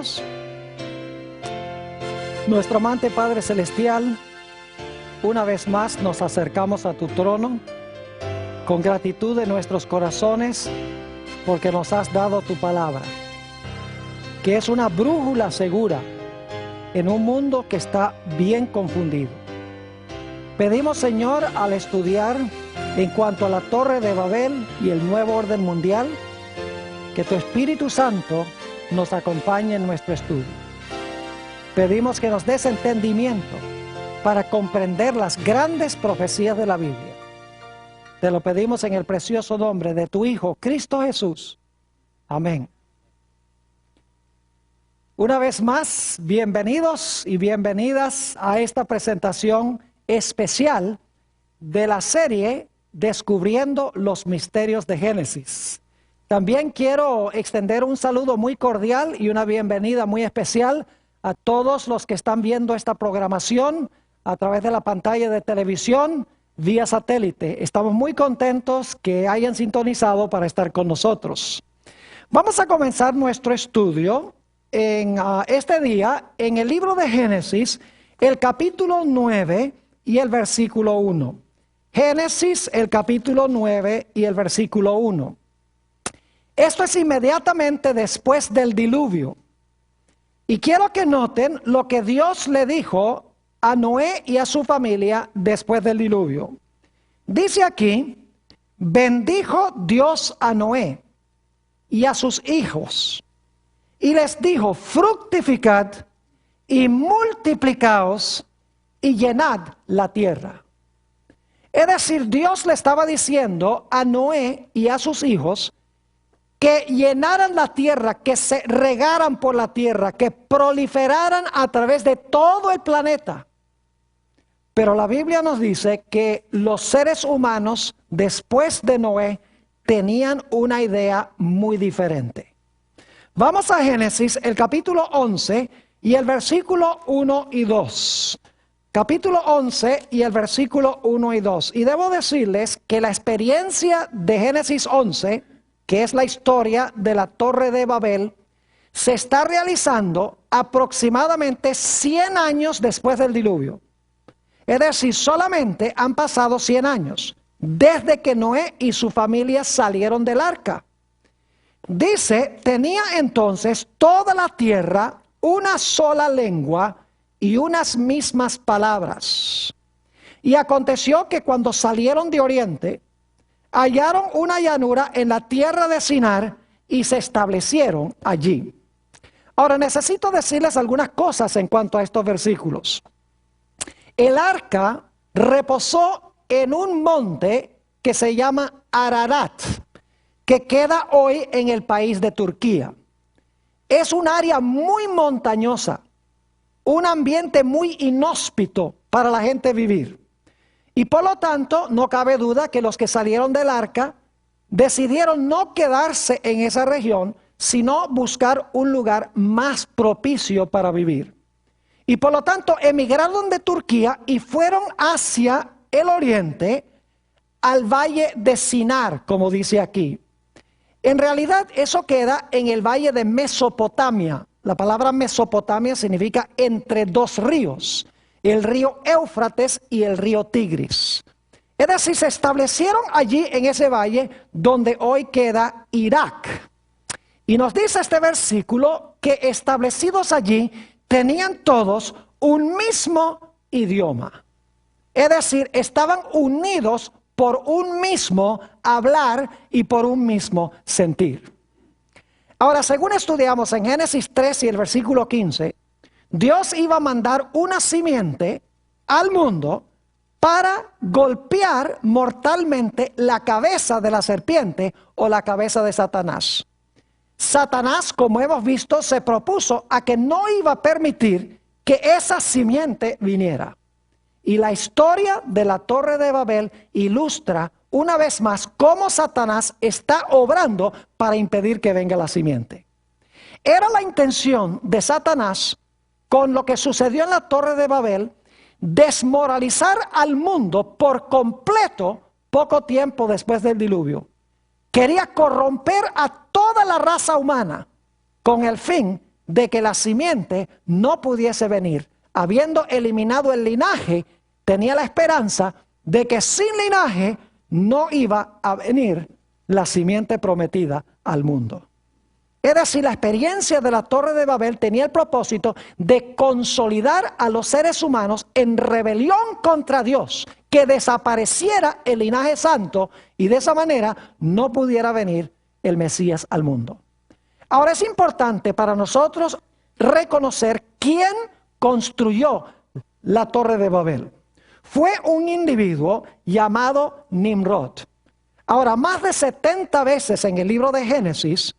oremos. Nuestro amante Padre Celestial, una vez más nos acercamos a tu trono con gratitud en nuestros corazones porque nos has dado tu palabra, que es una brújula segura en un mundo que está bien confundido. Pedimos, Señor, al estudiar en cuanto a la Torre de Babel y el nuevo orden mundial, que tu Espíritu Santo nos acompañe en nuestro estudio. Pedimos que nos des entendimiento para comprender las grandes profecías de la Biblia. Te lo pedimos en el precioso nombre de tu Hijo, Cristo Jesús. Amén. Una vez más, bienvenidos y bienvenidas a esta presentación especial de la serie Descubriendo los Misterios de Génesis. También quiero extender un saludo muy cordial y una bienvenida muy especial a todos los que están viendo esta programación a través de la pantalla de televisión vía satélite. Estamos muy contentos que hayan sintonizado para estar con nosotros. Vamos a comenzar nuestro estudio en este día en el libro de Génesis, el capítulo 9 y el versículo 1. Génesis, el capítulo 9 y el versículo 1. Esto es inmediatamente después del diluvio. Y quiero que noten lo que Dios le dijo a Noé y a su familia después del diluvio. Dice aquí: bendijo Dios a Noé y a sus hijos, y les dijo: fructificad y multiplicaos y llenad la tierra. Es decir, Dios le estaba diciendo a Noé y a sus hijos que llenaran la tierra, que se regaran por la tierra, que proliferaran a través de todo el planeta. Pero la Biblia nos dice que los seres humanos, después de Noé, tenían una idea muy diferente. Vamos a Génesis, el capítulo 11 y el versículo 1 y 2. Capítulo 11 y el versículo 1 y 2. Y debo decirles que la experiencia de Génesis 11, que es la historia de la Torre de Babel, se está realizando aproximadamente 100 años después del diluvio. Es decir, solamente han pasado 100 años desde que Noé y su familia salieron del arca. Dice: tenía entonces toda la tierra una sola lengua y unas mismas palabras. Y aconteció que cuando salieron de oriente, hallaron una llanura en la tierra de Sinar y se establecieron allí. Ahora necesito decirles algunas cosas en cuanto a estos versículos. El arca reposó en un monte que se llama Ararat, que queda hoy en el país de Turquía. Es un área muy montañosa, un ambiente muy inhóspito para la gente vivir. Y por lo tanto, no cabe duda que los que salieron del arca decidieron no quedarse en esa región, sino buscar un lugar más propicio para vivir. Y por lo tanto, emigraron de Turquía y fueron hacia el oriente, al valle de Sinar, como dice aquí. En realidad, eso queda en el valle de Mesopotamia. La palabra Mesopotamia significa entre dos ríos, el río Éufrates y el río Tigris. Es decir, se establecieron allí en ese valle donde hoy queda Irak. Y nos dice este versículo que establecidos allí tenían todos un mismo idioma. Es decir, estaban unidos por un mismo hablar y por un mismo sentir. Ahora, según estudiamos en Génesis 3 y el versículo 15, Dios iba a mandar una simiente al mundo para golpear mortalmente la cabeza de la serpiente o la cabeza de Satanás. Satanás, como hemos visto, se propuso a que no iba a permitir que esa simiente viniera. Y la historia de la Torre de Babel ilustra una vez más cómo Satanás está obrando para impedir que venga la simiente. Era la intención de Satanás, con lo que sucedió en la Torre de Babel, desmoralizar al mundo por completo poco tiempo después del diluvio. Quería corromper a toda la raza humana con el fin de que la simiente no pudiese venir. Habiendo eliminado el linaje, tenía la esperanza de que sin linaje no iba a venir la simiente prometida al mundo. Es decir, la experiencia de la Torre de Babel tenía el propósito de consolidar a los seres humanos en rebelión contra Dios, que desapareciera el linaje santo y de esa manera no pudiera venir el Mesías al mundo. Ahora es importante para nosotros reconocer quién construyó la Torre de Babel. Fue un individuo llamado Nimrod. Ahora, más de 70 veces en el libro de Génesis,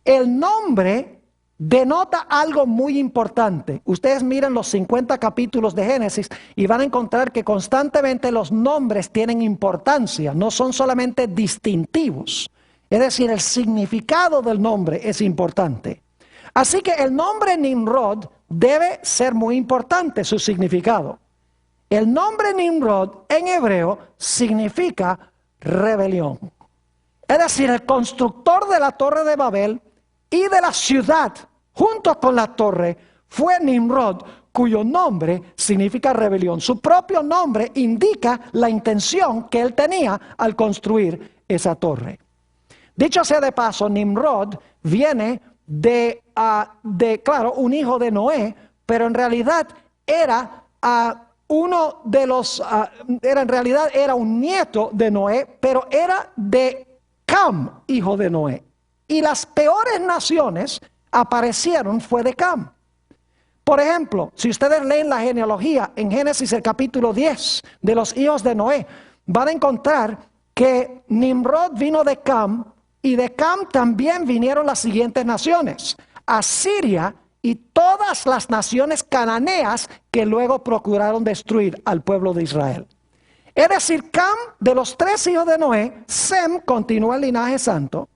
el nombre denota algo muy importante. Ustedes miren los 50 capítulos de Génesis y van a encontrar que constantemente los nombres tienen importancia, no son solamente distintivos. Es decir, el significado del nombre es importante. Así que el nombre Nimrod debe ser muy importante, su significado. El nombre Nimrod en hebreo significa rebelión. Es decir, el constructor de la Torre de Babel y de la ciudad, junto con la torre, fue Nimrod, cuyo nombre significa rebelión. Su propio nombre indica la intención que él tenía al construir esa torre. Dicho sea de paso, Nimrod viene claro, un hijo de Noé, pero en realidad era era un nieto de Noé, pero era de Cam, hijo de Noé. Y las peores naciones aparecieron fue de Cam. Por ejemplo, si ustedes leen la genealogía en Génesis el capítulo 10 de los hijos de Noé, van a encontrar que Nimrod vino de Cam y de Cam también vinieron las siguientes naciones: Asiria y todas las naciones cananeas que luego procuraron destruir al pueblo de Israel. Es decir, Cam, de los 3 hijos de Noé, Sem continúa el linaje santo.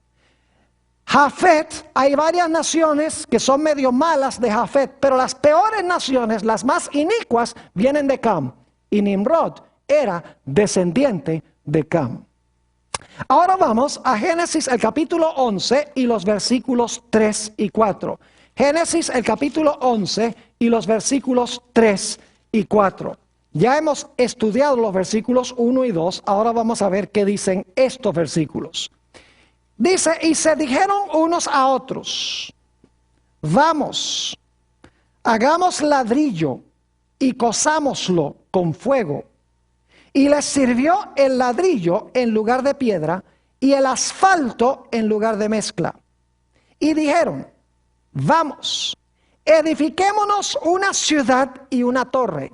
Jafet, hay varias naciones que son medio malas de Jafet, pero las peores naciones, las más inicuas, vienen de Cam. Y Nimrod era descendiente de Cam. Ahora vamos a Génesis el capítulo 11 y los versículos 3 y 4. Génesis el capítulo 11 y los versículos 3 y 4. Ya hemos estudiado los versículos 1 y 2, ahora vamos a ver qué dicen estos versículos. Dice, y se dijeron unos a otros, vamos, hagamos ladrillo y cozámoslo con fuego. Y les sirvió el ladrillo en lugar de piedra y el asfalto en lugar de mezcla. Y dijeron, vamos, edifiquémonos una ciudad y una torre,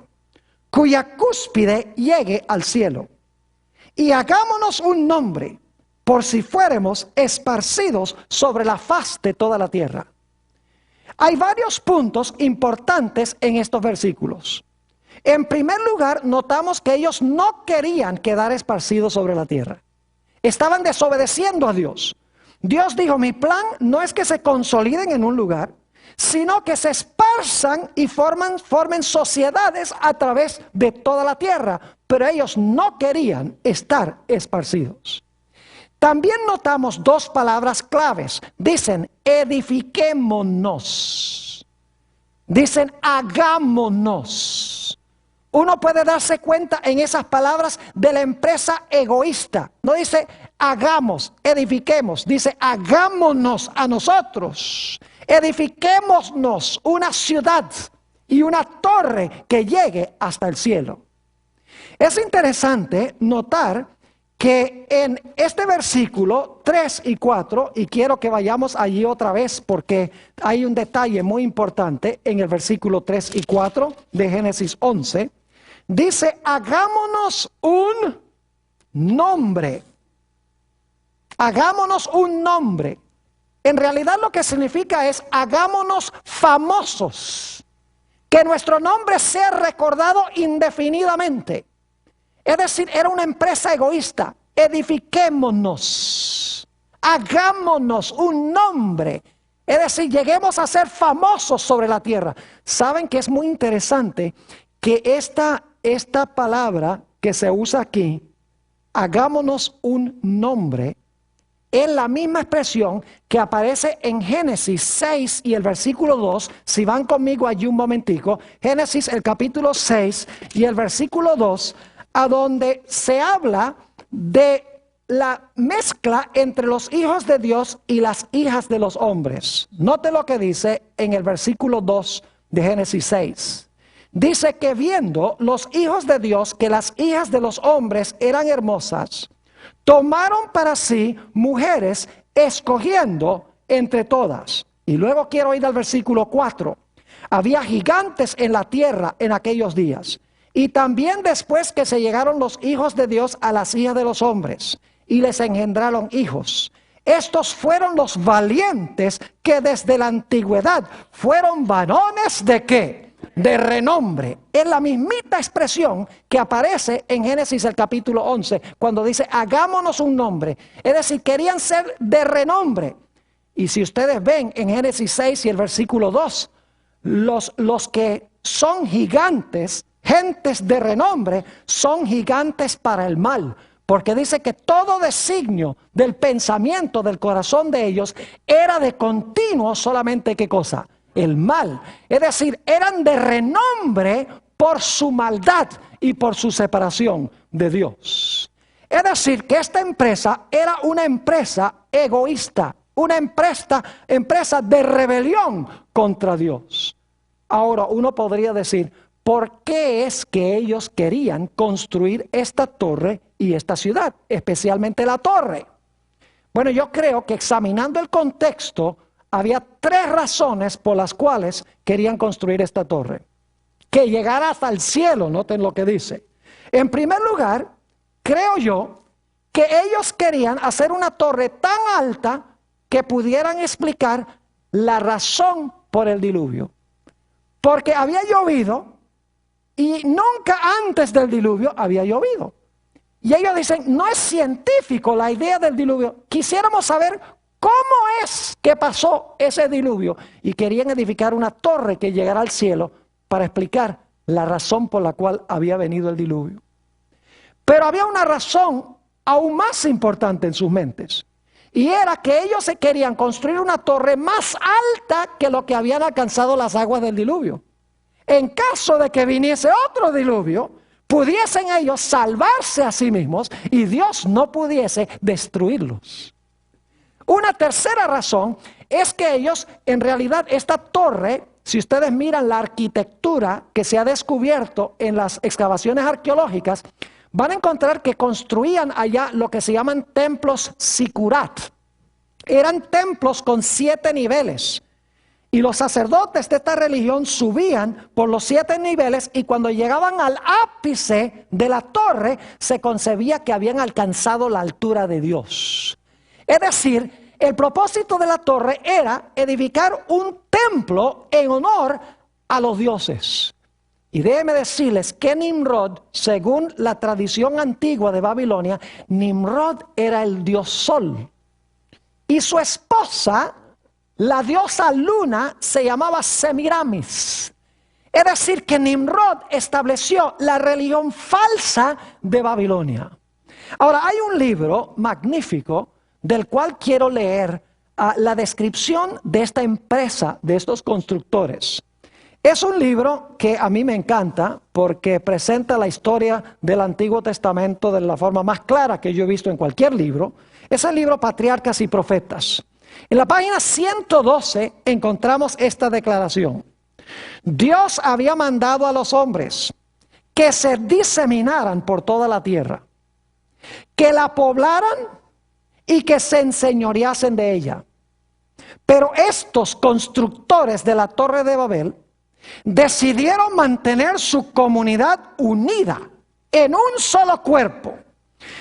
cuya cúspide llegue al cielo. Y hagámonos un nombre, por si fuéramos esparcidos sobre la faz de toda la tierra. Hay varios puntos importantes en estos versículos. En primer lugar, notamos que ellos no querían quedar esparcidos sobre la tierra. Estaban desobedeciendo a Dios. Dios dijo, mi plan no es que se consoliden en un lugar, sino que se esparzan y formen sociedades a través de toda la tierra. Pero ellos no querían estar esparcidos. También notamos 2 palabras claves. Dicen, edifiquémonos. Dicen, hagámonos. Uno puede darse cuenta en esas palabras de la empresa egoísta. No dice, hagamos, edifiquemos. Dice, hagámonos a nosotros. Edifiquémonos una ciudad y una torre que llegue hasta el cielo. Es interesante notar que en este versículo 3 y 4, y quiero que vayamos allí otra vez porque hay un detalle muy importante en el versículo 3 y 4 de Génesis 11, dice, hagámonos un nombre. Hagámonos un nombre. En realidad lo que significa es, hagámonos famosos. Que nuestro nombre sea recordado indefinidamente. Es decir, era una empresa egoísta. Edifiquémonos, hagámonos un nombre. Es decir, lleguemos a ser famosos sobre la tierra. Saben que es muy interesante que esta palabra que se usa aquí, hagámonos un nombre, es la misma expresión que aparece en Génesis 6 y el versículo 2. Si van conmigo allí un momentico, Génesis el capítulo 6 y el versículo 2, a donde se habla de la mezcla entre los hijos de Dios y las hijas de los hombres. Note lo que dice en el versículo 2 de Génesis 6. Dice que viendo los hijos de Dios que las hijas de los hombres eran hermosas, tomaron para sí mujeres, escogiendo entre todas. Y luego quiero ir al versículo 4. Había gigantes en la tierra en aquellos días. Y también después que se llegaron los hijos de Dios a las hijas de los hombres, y les engendraron hijos. Estos fueron los valientes que desde la antigüedad fueron varones ¿de qué? De renombre. Es la mismita expresión que aparece en Génesis el capítulo 11, cuando dice hagámonos un nombre. Es decir, querían ser de renombre. Y si ustedes ven en Génesis 6 y el versículo 2, los que son gigantes, gentes de renombre, son gigantes para el mal. Porque dice que todo designio del pensamiento del corazón de ellos era de continuo solamente ¿qué cosa? El mal. Es decir, eran de renombre por su maldad y por su separación de Dios. Es decir, que esta empresa era una empresa egoísta, una empresa de rebelión contra Dios. Ahora uno podría decir, ¿por qué es que ellos querían construir esta torre y esta ciudad, especialmente la torre? Bueno, yo creo que examinando el contexto, había tres razones por las cuales querían construir esta torre. Que llegara hasta el cielo, noten lo que dice. En primer lugar, creo yo que ellos querían hacer una torre tan alta que pudieran explicar la razón por el diluvio. Porque había llovido y nunca antes del diluvio había llovido. Y ellos dicen, no es científico la idea del diluvio. Quisiéramos saber cómo es que pasó ese diluvio. Y querían edificar una torre que llegara al cielo para explicar la razón por la cual había venido el diluvio. Pero había una razón aún más importante en sus mentes. Y era que ellos se querían construir una torre más alta que lo que habían alcanzado las aguas del diluvio. En caso de que viniese otro diluvio, pudiesen ellos salvarse a sí mismos y Dios no pudiese destruirlos. Una tercera razón es que ellos, en realidad, esta torre, si ustedes miran la arquitectura que se ha descubierto en las excavaciones arqueológicas, van a encontrar que construían allá lo que se llaman templos sikurat. Eran templos con 7 niveles. Y los sacerdotes de esta religión subían por los 7 niveles y cuando llegaban al ápice de la torre, se concebía que habían alcanzado la altura de Dios. Es decir, el propósito de la torre era edificar un templo en honor a los dioses. Y déjenme decirles que Nimrod, según la tradición antigua de Babilonia, Nimrod era el dios Sol. Y su esposa, la diosa Luna, se llamaba Semiramis. Es decir, que Nimrod estableció la religión falsa de Babilonia. Ahora, hay un libro magnífico del cual quiero leer la descripción de esta empresa, de estos constructores. Es un libro que a mí me encanta porque presenta la historia del Antiguo Testamento de la forma más clara que yo he visto en cualquier libro. Es el libro Patriarcas y Profetas. En la página 112 encontramos esta declaración. Dios había mandado a los hombres que se diseminaran por toda la tierra, que la poblaran y que se enseñoreasen de ella. Pero estos constructores de la Torre de Babel decidieron mantener su comunidad unida en un solo cuerpo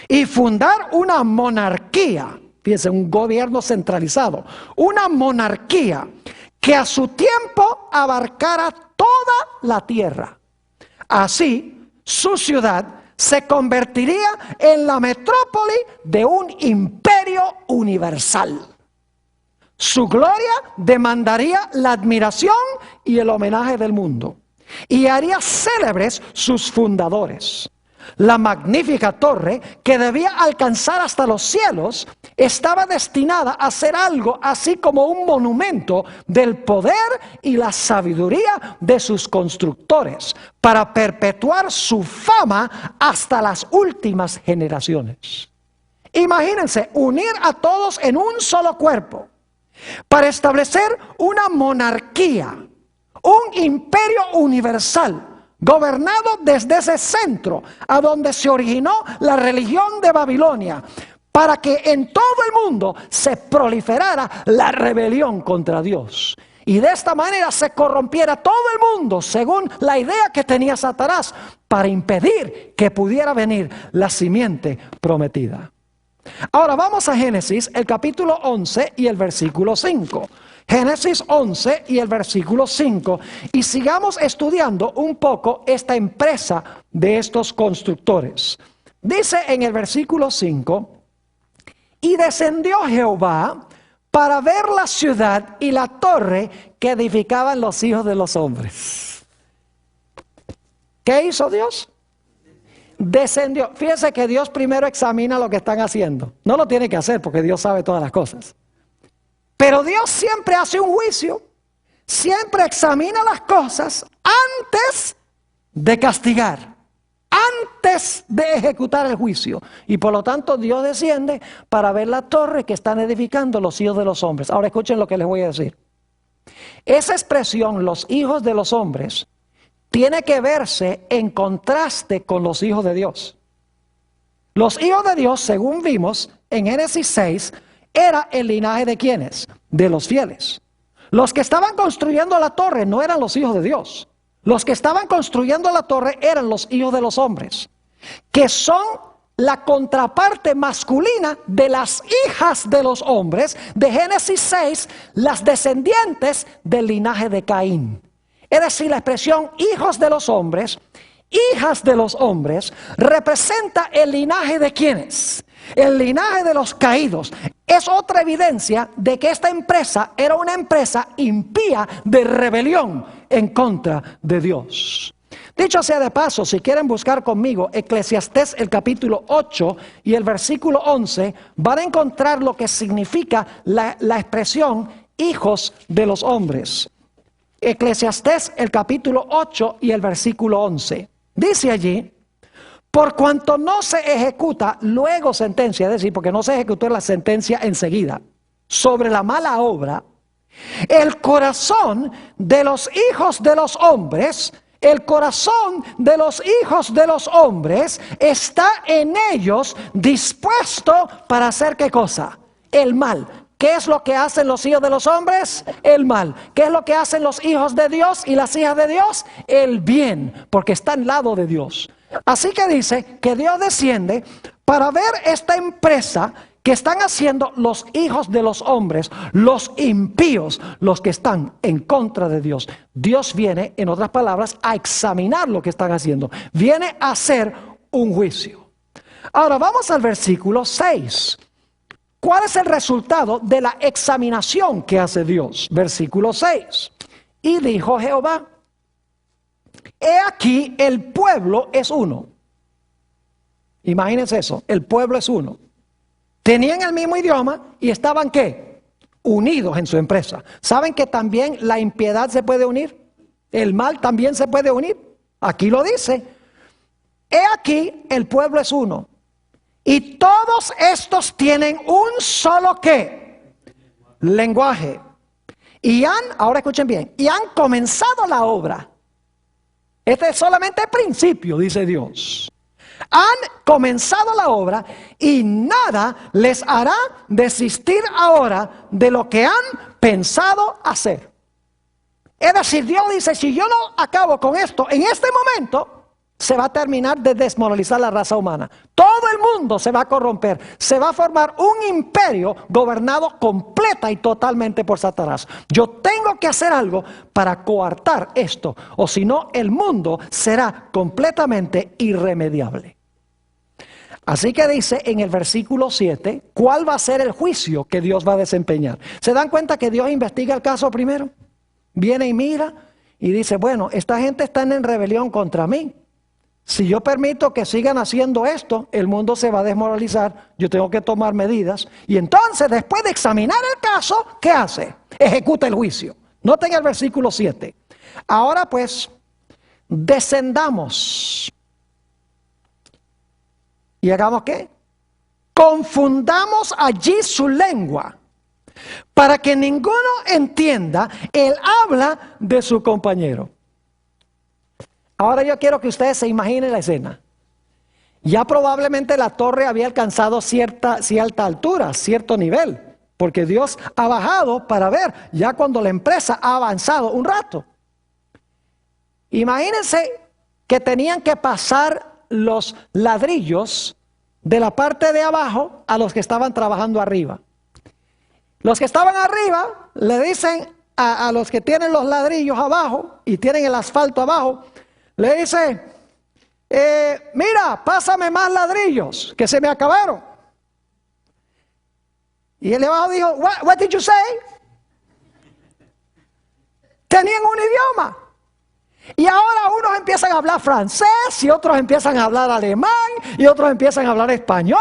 y fundar una monarquía. Fíjense, un gobierno centralizado, una monarquía que a su tiempo abarcara toda la tierra. Así, su ciudad se convertiría en la metrópoli de un imperio universal. Su gloria demandaría la admiración y el homenaje del mundo y haría célebres sus fundadores. La magnífica torre, que debía alcanzar hasta los cielos, estaba destinada a ser algo así como un monumento del poder y la sabiduría de sus constructores, para perpetuar su fama hasta las últimas generaciones. Imagínense, unir a todos en un solo cuerpo, para establecer una monarquía, un imperio universal, gobernado desde ese centro a donde se originó la religión de Babilonia, para que en todo el mundo se proliferara la rebelión contra Dios. Y de esta manera se corrompiera todo el mundo según la idea que tenía Satanás, para impedir que pudiera venir la simiente prometida. Ahora vamos a Génesis, el capítulo 11 y el versículo 5. Génesis 11 y el versículo 5. Y sigamos estudiando un poco esta empresa de estos constructores. Dice en el versículo 5: y descendió Jehová para ver la ciudad y la torre que edificaban los hijos de los hombres. ¿Qué hizo Dios? Descendió. Fíjense que Dios primero examina lo que están haciendo. No lo tiene que hacer porque Dios sabe todas las cosas. Pero Dios siempre hace un juicio. Siempre examina las cosas antes de castigar, antes de ejecutar el juicio. Y por lo tanto Dios desciende para ver la torre que están edificando los hijos de los hombres. Ahora escuchen lo que les voy a decir. Esa expresión, los hijos de los hombres, tiene que verse en contraste con los hijos de Dios. Los hijos de Dios, según vimos en Génesis 6, era el linaje de ¿quiénes? De los fieles. Los que estaban construyendo la torre no eran los hijos de Dios. Los que estaban construyendo la torre eran los hijos de los hombres, que son la contraparte masculina de las hijas de los hombres de Génesis 6, las descendientes del linaje de Caín. Es decir, la expresión hijos de los hombres, hijas de los hombres, representa el linaje de ¿quiénes? El linaje de los caídos. Es otra evidencia de que esta empresa era una empresa impía de rebelión en contra de Dios. Dicho sea de paso, si quieren buscar conmigo Eclesiastés el capítulo 8 y el versículo 11, van a encontrar lo que significa la expresión hijos de los hombres. Eclesiastés el capítulo 8 y el versículo 11. Dice allí: por cuanto no se ejecuta luego sentencia, es decir, porque no se ejecutó la sentencia enseguida, sobre la mala obra, el corazón de los hijos de los hombres, el corazón de los hijos de los hombres está en ellos dispuesto para hacer ¿qué cosa? El mal. ¿Qué es lo que hacen los hijos de los hombres? El mal. ¿Qué es lo que hacen los hijos de Dios y las hijas de Dios? El bien, porque está al lado de Dios. Así que dice que Dios desciende para ver esta empresa que están haciendo los hijos de los hombres, los impíos, los que están en contra de Dios. Dios viene, en otras palabras, a examinar lo que están haciendo. Viene a hacer un juicio. Ahora vamos al versículo 6. ¿Cuál es el resultado de la examinación que hace Dios? Versículo 6. Y dijo Jehová: he aquí el pueblo es uno. Imagínense eso, el pueblo es uno. Tenían el mismo idioma y estaban ¿qué? Unidos en su empresa. ¿Saben que también la impiedad se puede unir? El mal también se puede unir. Aquí lo dice. He aquí el pueblo es uno. Y todos estos tienen un solo ¿qué? Lenguaje. Y ahora escuchen bien, y han comenzado la obra. Este es solamente el principio, dice Dios. Han comenzado la obra y nada les hará desistir ahora de lo que han pensado hacer. Es decir, Dios dice, si yo no acabo con esto en este momento, se va a terminar de desmoralizar la raza humana. Todo el mundo se va a corromper. Se va a formar un imperio gobernado completa y totalmente por Satanás. Yo tengo que hacer algo para coartar esto, o si no, el mundo será completamente irremediable. Así que dice en el versículo 7, ¿cuál va a ser el juicio que Dios va a desempeñar? ¿Se dan cuenta que Dios investiga el caso primero? Viene y mira y dice, bueno, esta gente está en rebelión contra mí. Si yo permito que sigan haciendo esto, el mundo se va a desmoralizar, yo tengo que tomar medidas. Y entonces, después de examinar el caso, ¿qué hace? Ejecuta el juicio. Noten el versículo 7. Ahora pues, descendamos. ¿Y hagamos qué? Confundamos allí su lengua, para que ninguno entienda el habla de su compañero. Ahora yo quiero que ustedes se imaginen la escena. Ya probablemente la torre había alcanzado cierta altura, cierto nivel, porque Dios ha bajado para ver ya cuando la empresa ha avanzado un rato. Imagínense que tenían que pasar los ladrillos de la parte de abajo a los que estaban trabajando arriba. Los que estaban arriba le dicen a los que tienen los ladrillos abajo y tienen el asfalto abajo, le dice, mira, pásame más ladrillos, que se me acabaron. Y el de abajo dijo, what did you say? Tenían un idioma. Y ahora unos empiezan a hablar francés, y otros empiezan a hablar alemán, y otros empiezan a hablar español,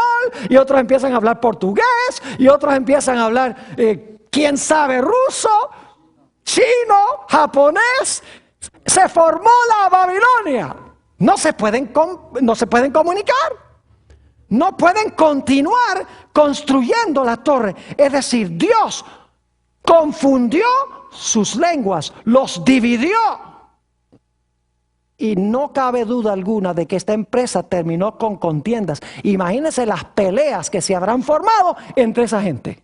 y otros empiezan a hablar portugués, y otros empiezan a hablar, quién sabe, ruso, chino, japonés. Se formó la Babilonia. No se pueden comunicar. No pueden continuar construyendo la torre. Es decir, Dios confundió sus lenguas, los dividió. Y no cabe duda alguna de que esta empresa terminó con contiendas. Imagínense las peleas que se habrán formado entre esa gente.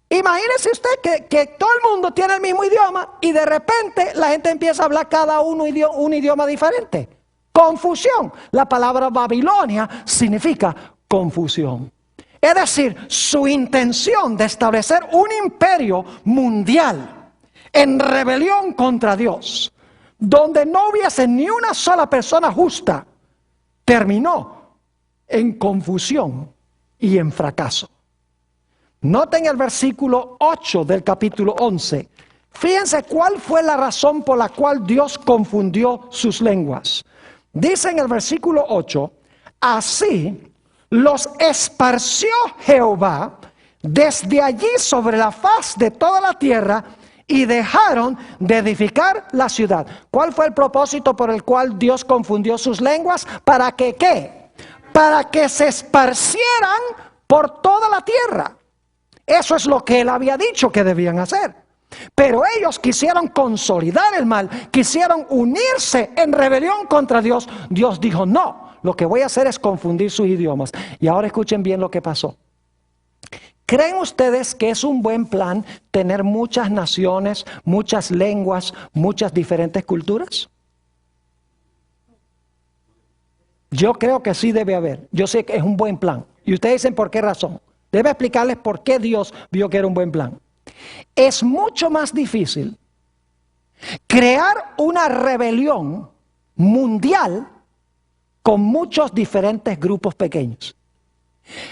Imagínese usted que todo el mundo tiene el mismo idioma y de repente la gente empieza a hablar cada uno un idioma diferente. Confusión. La palabra Babilonia significa confusión. Es decir, su intención de establecer un imperio mundial en rebelión contra Dios, donde no hubiese ni una sola persona justa, terminó en confusión y en fracaso. Noten el versículo 8 del capítulo 11. Fíjense cuál fue la razón por la cual Dios confundió sus lenguas. Dice en el versículo 8, así los esparció Jehová desde allí sobre la faz de toda la tierra y dejaron de edificar la ciudad. ¿Cuál fue el propósito por el cual Dios confundió sus lenguas? ¿Para que qué? Para que se esparcieran por toda la tierra. Eso es lo que él había dicho que debían hacer. Pero ellos quisieron consolidar el mal, quisieron unirse en rebelión contra Dios. Dios dijo, no, lo que voy a hacer es confundir sus idiomas. Y ahora escuchen bien lo que pasó. ¿Creen ustedes que es un buen plan tener muchas naciones, muchas lenguas, muchas diferentes culturas? Yo creo que sí debe haber. Yo sé que es un buen plan. Y ustedes dicen por qué razón. Debe explicarles por qué Dios vio que era un buen plan. Es mucho más difícil crear una rebelión mundial con muchos diferentes grupos pequeños.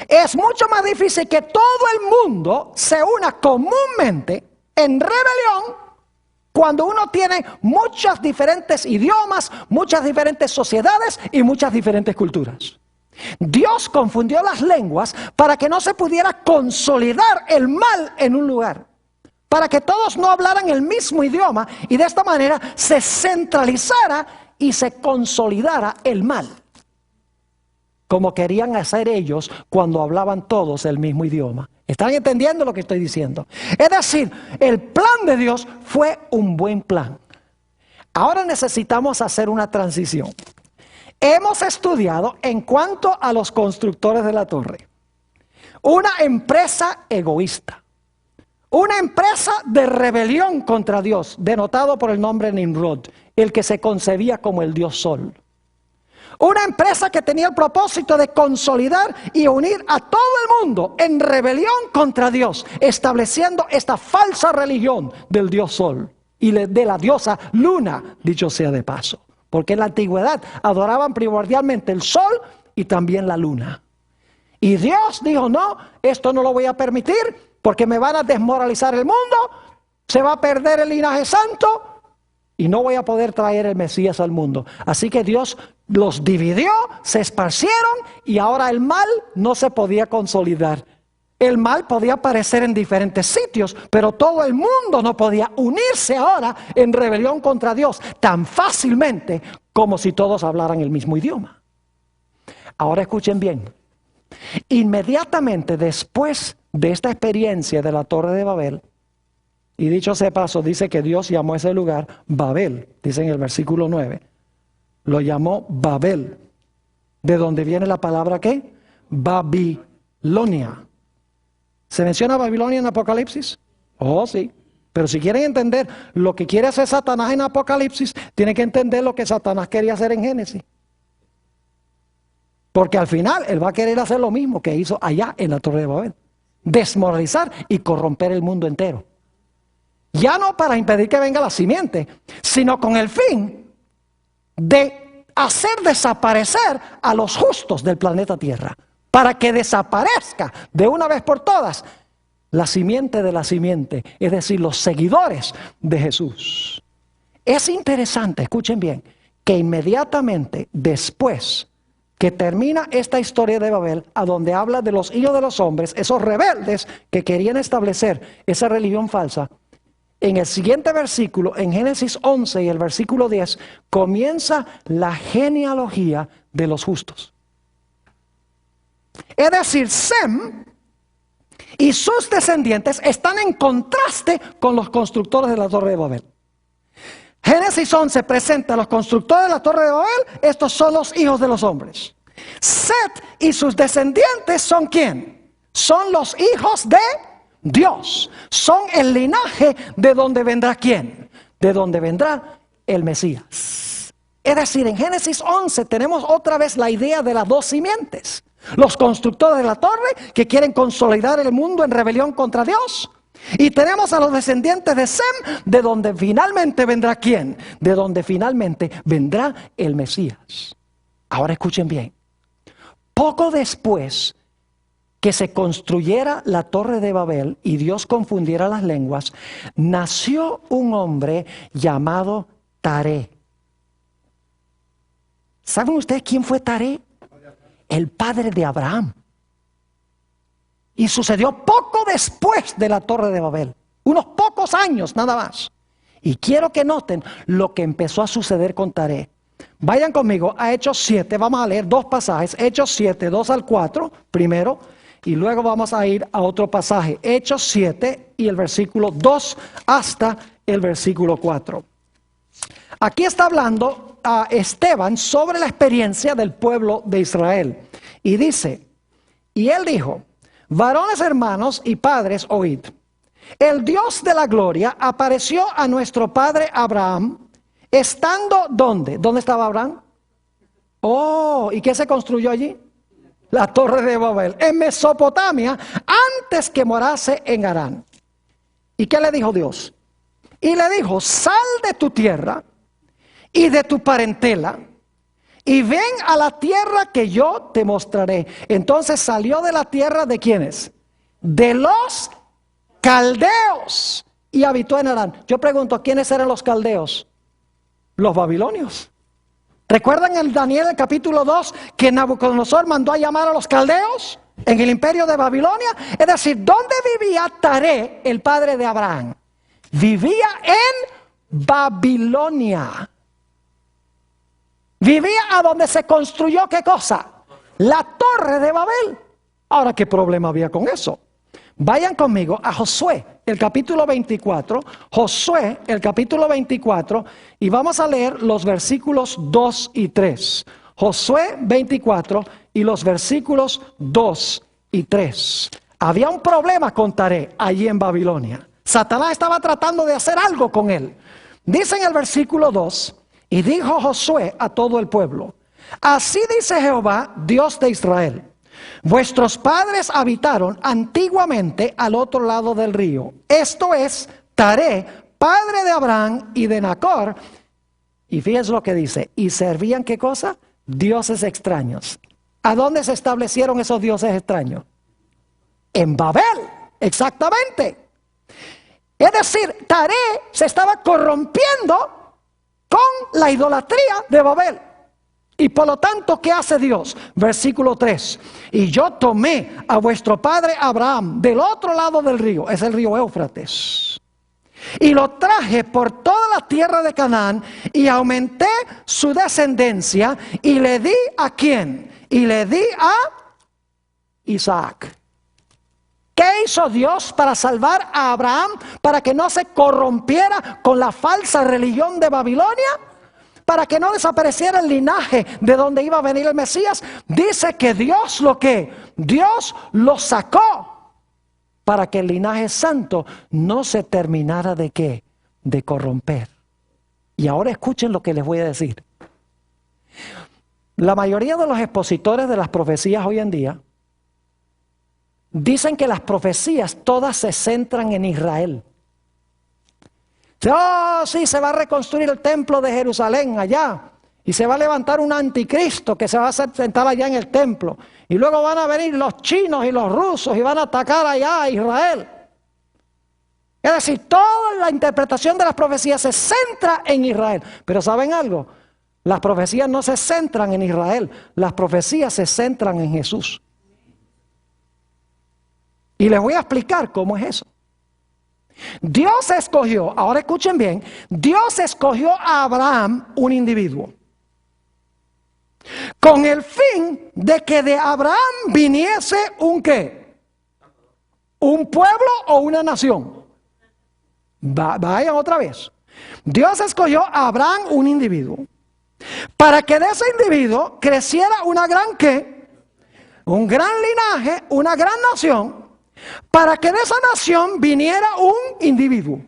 Es mucho más difícil que todo el mundo se una comúnmente en rebelión cuando uno tiene muchos diferentes idiomas, muchas diferentes sociedades y muchas diferentes culturas. Dios confundió las lenguas para que no se pudiera consolidar el mal en un lugar, para que todos no hablaran el mismo idioma y de esta manera se centralizara y se consolidara el mal, como querían hacer ellos cuando hablaban todos el mismo idioma. ¿Están entendiendo lo que estoy diciendo? Es decir, el plan de Dios fue un buen plan. Ahora necesitamos hacer una transición. Hemos estudiado en cuanto a los constructores de la torre. Una empresa egoísta. Una empresa de rebelión contra Dios, denotado por el nombre Nimrod, el que se concebía como el dios Sol. Una empresa que tenía el propósito de consolidar y unir a todo el mundo en rebelión contra Dios, estableciendo esta falsa religión del dios Sol y de la diosa Luna, dicho sea de paso. Porque en la antigüedad adoraban primordialmente el sol y también la luna. Y Dios dijo, no, esto no lo voy a permitir porque me van a desmoralizar el mundo, se va a perder el linaje santo y no voy a poder traer el Mesías al mundo. Así que Dios los dividió, se esparcieron y ahora el mal no se podía consolidar. El mal podía aparecer en diferentes sitios, pero todo el mundo no podía unirse ahora en rebelión contra Dios tan fácilmente como si todos hablaran el mismo idioma. Ahora escuchen bien. Inmediatamente después de esta experiencia de la Torre de Babel, y dicho sea paso, dice que Dios llamó a ese lugar Babel, dice en el versículo 9, lo llamó Babel, de donde viene la palabra ¿qué? Babilonia. ¿Se menciona Babilonia en Apocalipsis? Oh, sí. Pero si quieren entender lo que quiere hacer Satanás en Apocalipsis, tienen que entender lo que Satanás quería hacer en Génesis. Porque al final él va a querer hacer lo mismo que hizo allá en la Torre de Babel. Desmoralizar y corromper el mundo entero. Ya no para impedir que venga la simiente, sino con el fin de hacer desaparecer a los justos del planeta Tierra. Para que desaparezca de una vez por todas la simiente de la simiente, es decir, los seguidores de Jesús. Es interesante, escuchen bien, que inmediatamente después que termina esta historia de Babel, a donde habla de los hijos de los hombres, esos rebeldes que querían establecer esa religión falsa, en el siguiente versículo, en Génesis 11 y el versículo 10, comienza la genealogía de los justos. Es decir, Sem y sus descendientes están en contraste con los constructores de la Torre de Babel. Génesis 11 presenta a los constructores de la Torre de Babel, estos son los hijos de los hombres. Set y sus descendientes son ¿quién? Son los hijos de Dios. Son el linaje de donde vendrá ¿quién? De donde vendrá el Mesías. Es decir, en Génesis 11 tenemos otra vez la idea de las dos simientes. Los constructores de la torre que quieren consolidar el mundo en rebelión contra Dios. Y tenemos a los descendientes de Sem, de donde finalmente vendrá ¿quién? De donde finalmente vendrá el Mesías. Ahora escuchen bien. Poco después que se construyera la Torre de Babel y Dios confundiera las lenguas, nació un hombre llamado Taré. ¿Saben ustedes quién fue Taré? El padre de Abraham. Y sucedió poco después de la Torre de Babel. Unos pocos años nada más. Y quiero que noten lo que empezó a suceder con Taré. Vayan conmigo a Hechos 7. Vamos a leer dos pasajes. Hechos 7, 2 al 4 primero. Y luego vamos a ir a otro pasaje. Hechos 7 y el versículo 2 hasta el versículo 4. Aquí está hablando a Esteban sobre la experiencia del pueblo de Israel. Y dice, y él dijo, varones hermanos y padres, oíd. El Dios de la gloria apareció a nuestro padre Abraham, estando ¿dónde? ¿Dónde estaba Abraham? Oh, ¿y qué se construyó allí? La Torre de Babel, en Mesopotamia, antes que morase en Harán. ¿Y qué le dijo Dios? Y le dijo, sal de tu tierra y de tu parentela, y ven a la tierra que yo te mostraré. Entonces salió de la tierra de ¿quiénes? De los caldeos, y habitó en Harán. Yo pregunto, ¿quiénes eran los caldeos? Los babilonios. ¿Recuerdan en Daniel el capítulo 2 que Nabucodonosor mandó a llamar a los caldeos en el imperio de Babilonia? Es decir, ¿dónde vivía Taré, el padre de Abraham? Vivía en Babilonia. Vivía a donde se construyó ¿qué cosa? La Torre de Babel. Ahora, ¿qué problema había con eso? Vayan conmigo a Josué, el capítulo 24. Josué, el capítulo 24. Y vamos a leer los versículos 2 y 3. Josué 24 y los versículos 2 y 3. Había un problema con Taré allí en Babilonia. Satanás estaba tratando de hacer algo con él. Dice en el versículo 2, y dijo Josué a todo el pueblo, así dice Jehová, Dios de Israel, vuestros padres habitaron antiguamente al otro lado del río. Esto es Taré, padre de Abraham y de Nacor. Y fíjense lo que dice, y servían ¿qué cosa? Dioses extraños. ¿A dónde se establecieron esos dioses extraños? En Babel, exactamente. Es decir, Taré se estaba corrompiendo con la idolatría de Babel. Y por lo tanto, ¿qué hace Dios? Versículo 3. Y yo tomé a vuestro padre Abraham del otro lado del río, es el río Éufrates, y lo traje por toda la tierra de Canaán, y aumenté su descendencia, y le di ¿a quién? Y le di a Isaac. ¿Qué hizo Dios para salvar a Abraham? Para que no se corrompiera con la falsa religión de Babilonia, para que no desapareciera el linaje de donde iba a venir el Mesías. Dice que Dios Dios lo sacó para que el linaje santo no se terminara de ¿qué? De corromper. Y ahora escuchen lo que les voy a decir. La mayoría de los expositores de las profecías hoy en día dicen que las profecías todas se centran en Israel. Oh, sí, se va a reconstruir el templo de Jerusalén allá. Y se va a levantar un anticristo que se va a sentar allá en el templo. Y luego van a venir los chinos y los rusos y van a atacar allá a Israel. Es decir, toda la interpretación de las profecías se centra en Israel. Pero ¿saben algo? Las profecías no se centran en Israel. Las profecías se centran en Jesús. Y les voy a explicar cómo es eso. Dios escogió, ahora escuchen bien, Dios escogió a Abraham, un individuo, con el fin de que de Abraham viniese un ¿qué? Un pueblo o una nación. Vayan otra vez. Dios escogió a Abraham, un individuo, para que de ese individuo creciera una gran ¿qué? Un gran linaje, una gran nación, para que de esa nación viniera un individuo.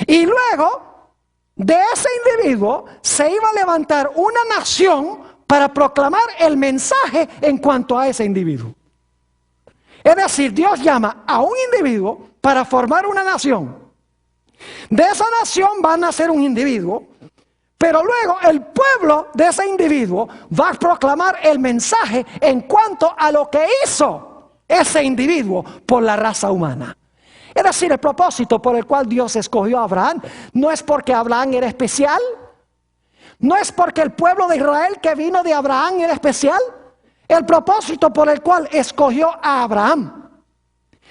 Y luego de ese individuo se iba a levantar una nación para proclamar el mensaje en cuanto a ese individuo. Es decir, Dios llama a un individuo para formar una nación. De esa nación va a nacer un individuo, pero luego el pueblo de ese individuo va a proclamar el mensaje en cuanto a lo que hizo ese individuo por la raza humana. Es decir, el propósito por el cual Dios escogió a Abraham no es porque Abraham era especial, no es porque el pueblo de Israel que vino de Abraham era especial. El propósito por el cual escogió a Abraham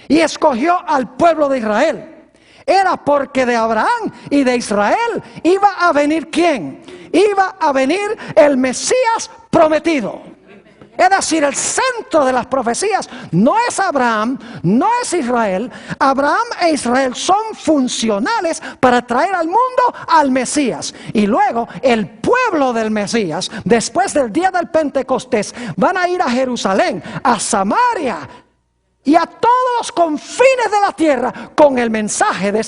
y escogió al pueblo de Israel era porque de Abraham y de Israel iba a venir ¿quién? Iba a venir el Mesías prometido. Es decir, el centro de las profecías no es Abraham, no es Israel. Abraham e Israel son funcionales para traer al mundo al Mesías. Y luego el pueblo del Mesías, después del día del Pentecostés, van a ir a Jerusalén, a Samaria y a todos los confines de la tierra con el mensaje de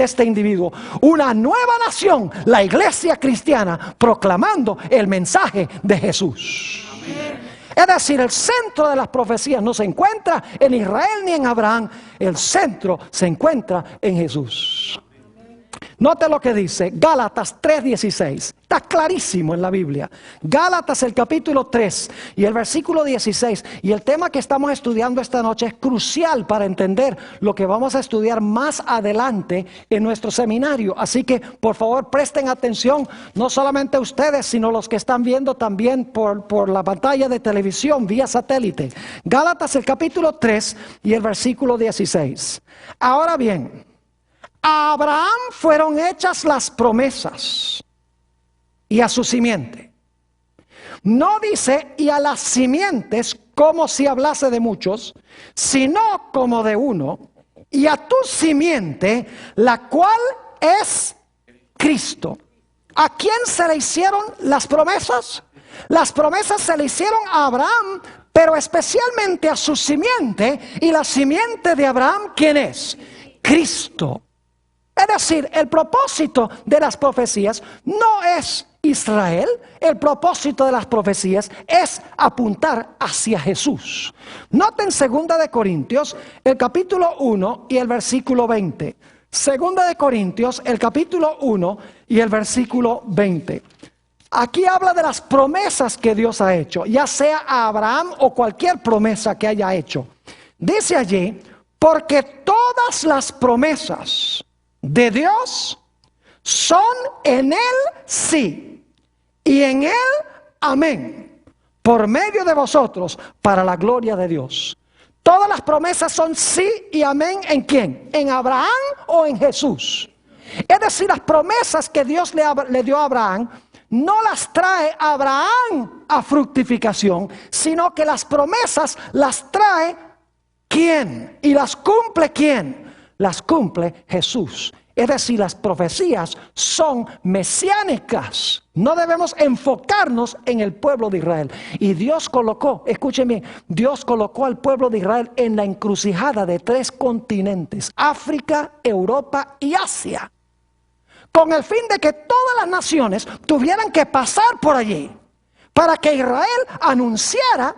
este individuo. Una nueva nación, la iglesia cristiana, proclamando el mensaje de Jesús. Amén. Es decir, el centro de las profecías no se encuentra en Israel ni en Abraham. El centro se encuentra en Jesús. Note lo que dice Gálatas 3:16. Está clarísimo en la Biblia. Gálatas el capítulo 3 y el versículo 16. Y el tema que estamos estudiando esta noche es crucial para entender lo que vamos a estudiar más adelante en nuestro seminario. Así que por favor presten atención, no solamente ustedes, sino los que están viendo también por la pantalla de televisión vía satélite. Gálatas el capítulo 3 y el versículo 16. Ahora bien, a Abraham fueron hechas las promesas y a su simiente. No dice y a las simientes como si hablase de muchos, sino como de uno, y a tu simiente, la cual es Cristo. ¿A quién se le hicieron las promesas? Las promesas se le hicieron a Abraham, pero especialmente a su simiente, y la simiente de Abraham, ¿quién es? Cristo. Es decir, el propósito de las profecías no es Israel, el propósito de las profecías es apuntar hacia Jesús. Noten 2 de Corintios, el capítulo 1 y el versículo 20. 2 de Corintios, el capítulo 1 y el versículo 20. Aquí habla de las promesas que Dios ha hecho, ya sea a Abraham o cualquier promesa que haya hecho. Dice allí, porque todas las promesas de Dios son en Él sí, y en Él amén, por medio de vosotros, para la gloria de Dios. Todas las promesas son sí y amén. ¿En quién? ¿En Abraham o en Jesús? Es decir, las promesas que Dios le dio a Abraham, no las trae Abraham a fructificación, sino que las promesas las trae ¿quién? ¿Y las cumple quién? Las cumple Jesús. Es decir, las profecías son mesiánicas. No debemos enfocarnos en el pueblo de Israel. Y Dios colocó, escúcheme, Dios colocó al pueblo de Israel en la encrucijada de 3 continentes: África, Europa y Asia, con el fin de que todas las naciones tuvieran que pasar por allí, para que Israel anunciara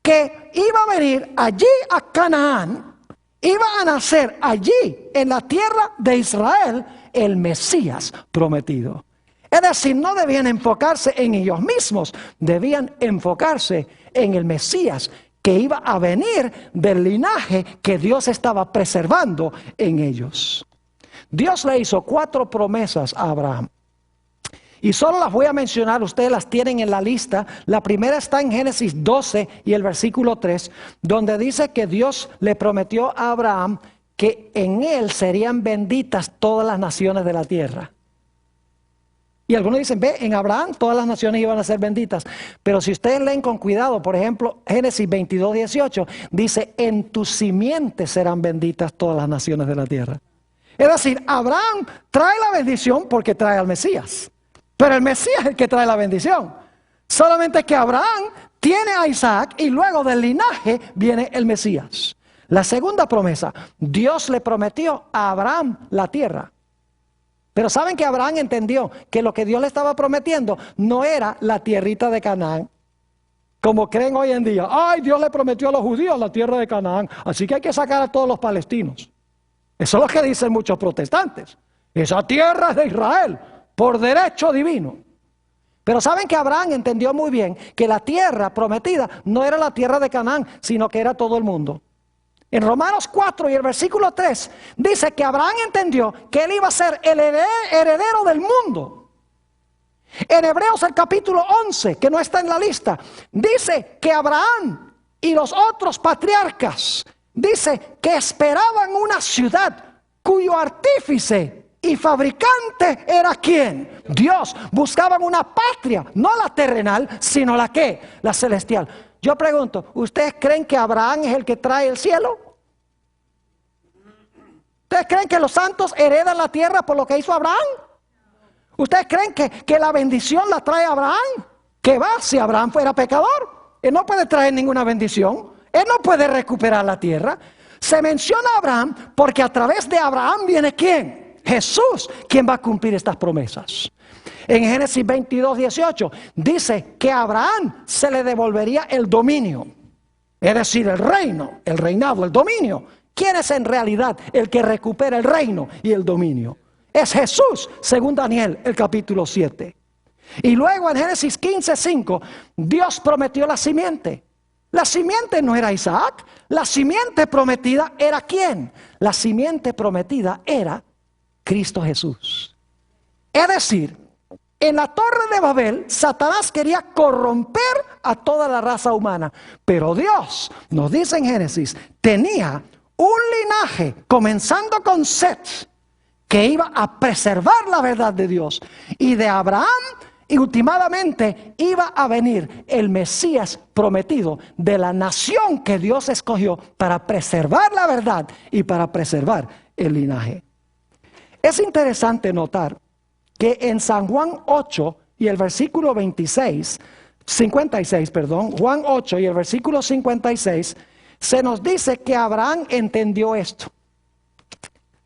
que iba a venir allí a Canaán, iba a nacer allí en la tierra de Israel el Mesías prometido. Es decir, no debían enfocarse en ellos mismos, debían enfocarse en el Mesías que iba a venir del linaje que Dios estaba preservando en ellos. Dios le hizo 4 promesas a Abraham. Y solo las voy a mencionar, ustedes las tienen en la lista. La primera está en Génesis 12 y el versículo 3, donde dice que Dios le prometió a Abraham que en él serían benditas todas las naciones de la tierra. Y algunos dicen, ve, en Abraham todas las naciones iban a ser benditas. Pero si ustedes leen con cuidado, por ejemplo, Génesis 22, 18, dice, en tu simiente serán benditas todas las naciones de la tierra. Es decir, Abraham trae la bendición porque trae al Mesías. Pero el Mesías es el que trae la bendición. Solamente que Abraham tiene a Isaac y luego del linaje viene el Mesías. La segunda promesa, Dios le prometió a Abraham la tierra. Pero saben que Abraham entendió que lo que Dios le estaba prometiendo no era la tierrita de Canaán, como creen hoy en día. Ay, Dios le prometió a los judíos la tierra de Canaán, así que hay que sacar a todos los palestinos. Eso es lo que dicen muchos protestantes. Esa tierra es de Israel, por derecho divino. Pero saben que Abraham entendió muy bien que la tierra prometida no era la tierra de Canaán, sino que era todo el mundo. En Romanos 4 y el versículo 3 dice que Abraham entendió que él iba a ser el heredero del mundo. En Hebreos el capítulo 11, que no está en la lista, dice que Abraham y los otros patriarcas, dice que esperaban una ciudad cuyo artífice y fabricante era ¿quién? Dios. Buscaban una patria, no la terrenal, sino la ¿qué? La celestial. Yo pregunto, ¿ustedes creen que Abraham es el que trae el cielo? ¿Ustedes creen que los santos heredan la tierra por lo que hizo Abraham? ¿Ustedes creen que la bendición la trae Abraham? ¿Qué va? Si Abraham fuera pecador, él no puede traer ninguna bendición. Él no puede recuperar la tierra. Se menciona a Abraham porque a través de Abraham viene ¿quién? Jesús, quien va a cumplir estas promesas. En Génesis 22, 18 dice que a Abraham se le devolvería el dominio. Es decir, el reino, el reinado, el dominio. ¿Quién es en realidad el que recupera el reino y el dominio? Es Jesús, según Daniel, el capítulo 7. Y luego en Génesis 15, 5, Dios prometió la simiente. La simiente no era Isaac, la simiente prometida era ¿quién? La simiente prometida era Cristo Jesús. Es decir, en la Torre de Babel, Satanás quería corromper a toda la raza humana. Pero Dios, nos dice en Génesis, tenía un linaje, comenzando con Set, que iba a preservar la verdad de Dios. Y de Abraham, y últimamente iba a venir el Mesías prometido de la nación que Dios escogió para preservar la verdad y para preservar el linaje. Es interesante notar que en San Juan 8 y el versículo 56, Juan 8 y el versículo 56, se nos dice que Abraham entendió esto.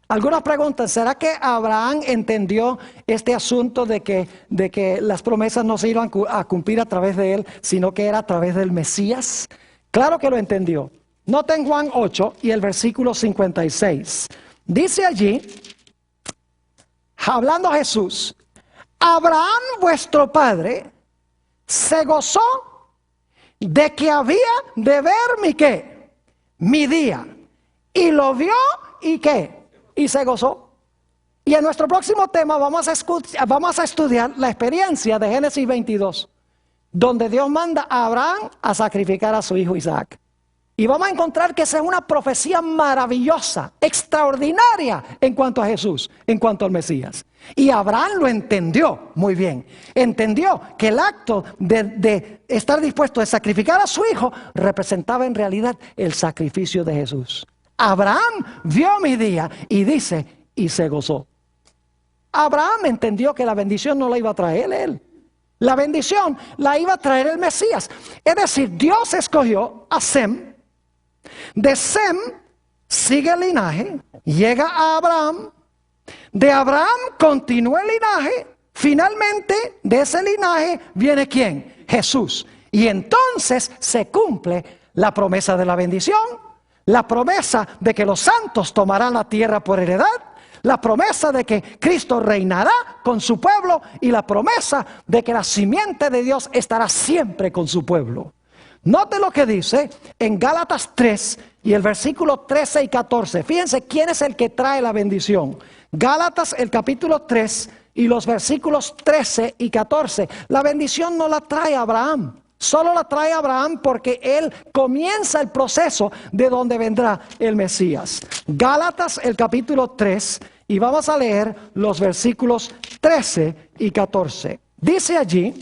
Algunos preguntan, ¿será que Abraham entendió este asunto de que las promesas no se iban a cumplir a través de él, sino que era a través del Mesías? Claro que lo entendió. Noten Juan 8 y el versículo 56. Dice allí, hablando Jesús, Abraham vuestro padre se gozó de que había de ver mi ¿qué? Mi día. Y lo vio y ¿qué? Y se gozó. Y en nuestro próximo tema vamos a estudiar la experiencia de Génesis 22, donde Dios manda a Abraham a sacrificar a su hijo Isaac. Y vamos a encontrar que esa es una profecía maravillosa, extraordinaria en cuanto a Jesús, en cuanto al Mesías. Y Abraham lo entendió muy bien. Entendió que el acto de estar dispuesto a sacrificar a su hijo representaba en realidad el sacrificio de Jesús. Abraham vio mi día y dice, y se gozó. Abraham entendió que la bendición no la iba a traer él. La bendición la iba a traer el Mesías. Es decir, Dios escogió a Sem. De Sem sigue el linaje, llega a Abraham. De Abraham continúa el linaje. Finalmente, de ese linaje viene ¿quién? Jesús. Y entonces se cumple la promesa de la bendición, la promesa de que los santos tomarán la tierra por heredad, la promesa de que Cristo reinará con su pueblo y la promesa de que la simiente de Dios estará siempre con su pueblo. Note lo que dice en Gálatas 3 y el versículo 13 y 14. Fíjense quién es el que trae la bendición. Gálatas el capítulo 3 y los versículos 13 y 14. La bendición no la trae Abraham. Solo la trae Abraham porque él comienza el proceso de donde vendrá el Mesías. Gálatas el capítulo 3 y vamos a leer los versículos 13 y 14. Dice allí,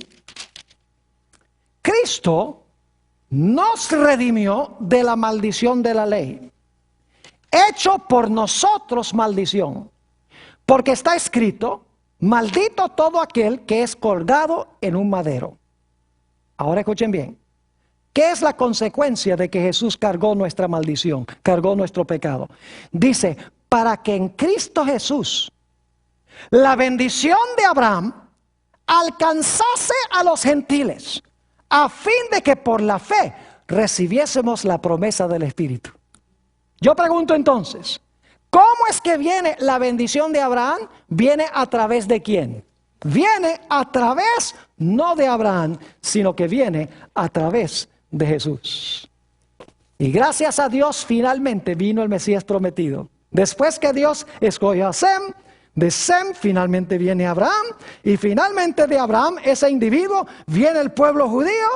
Cristo nos redimió de la maldición de la ley, hecho por nosotros maldición, porque está escrito, maldito todo aquel que es colgado en un madero. Ahora escuchen bien, ¿qué es la consecuencia de que Jesús cargó nuestra maldición, cargó nuestro pecado? Dice, para que en Cristo Jesús la bendición de Abraham alcanzase a los gentiles, a fin de que por la fe recibiésemos la promesa del Espíritu. Yo pregunto entonces, ¿cómo es que viene la bendición de Abraham? ¿Viene a través de quién? Viene a través, no de Abraham, sino que viene a través de Jesús. Y gracias a Dios finalmente vino el Mesías prometido. Después que Dios escogió a Sem, de Sem finalmente viene Abraham, y finalmente de Abraham, ese individuo, viene el pueblo judío,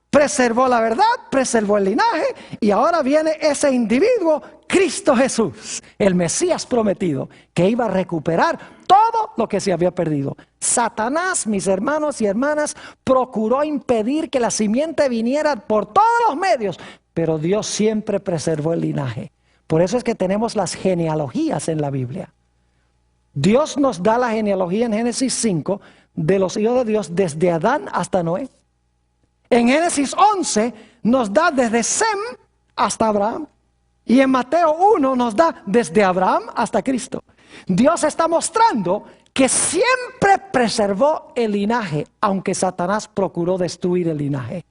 preservó la verdad, preservó el linaje, y ahora viene ese individuo, Cristo Jesús, el Mesías prometido, que iba a recuperar todo lo que se había perdido. Satanás, mis hermanos y hermanas, procuró impedir que la simiente viniera por todos los medios, pero Dios siempre preservó el linaje. Por eso es que tenemos las genealogías en la Biblia. Dios nos da la genealogía en Génesis 5 de los hijos de Dios desde Adán hasta Noé. En Génesis 11 nos da desde Sem hasta Abraham. Y en Mateo 1 nos da desde Abraham hasta Cristo. Dios está mostrando que siempre preservó el linaje, aunque Satanás procuró destruir el linaje.